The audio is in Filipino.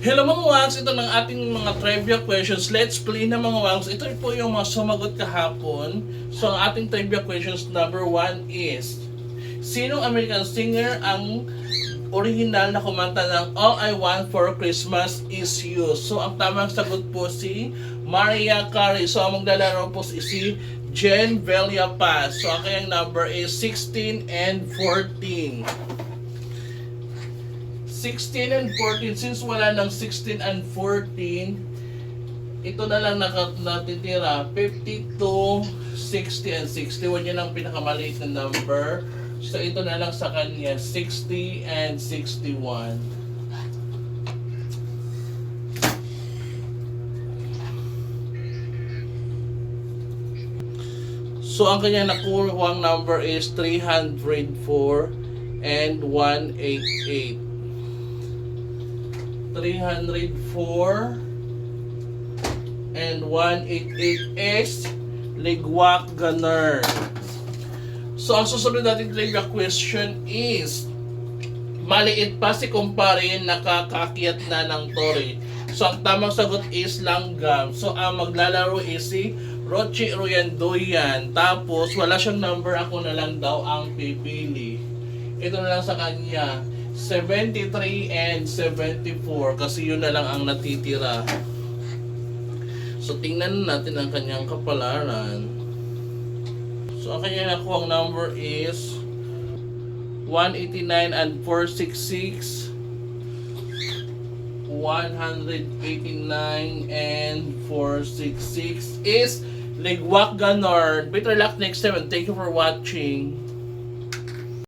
Hello mga wangs, ito ng ating mga trivia questions. Let's play na mga wangs. Ito po yung mga sumagot kahapon. So ang ating trivia questions number 1 is, sinong American singer ang original na kumanta ng All I Want for Christmas Is You? So ang tamang sagot po si Mariah Carey. So ang maglalaro po si Jen Villapaz. So ang kanyang number is 16 and 14. 16 and 14, since wala ng 16 and 14, ito na lang natitira, 52, 60 and 61. Yan ang pinakamaliit na number. So ito na lang sa kanya, 60 and 61. So ang kanya nakuha ang number is 304 and 188. 304 and 188 is Ligwak Gunner. So ang susunod natin trivia question is, maliit pa si kumpare, nakakakyat na ng tori. So ang tamang sagot is langgam. So ang maglalaro is si Rochi Ruyandoyan. Tapos wala siyang number, ako na lang daw ang pipili. Ito na lang sa kanya, 73 and 74, kasi yun na lang ang natitira. So tingnan natin ang kanyang kapalaran. So ang kanyang nakuha number is 189 and 466, 189 and 466 is Ligwak Ganon. Better luck next time and thank you for watching.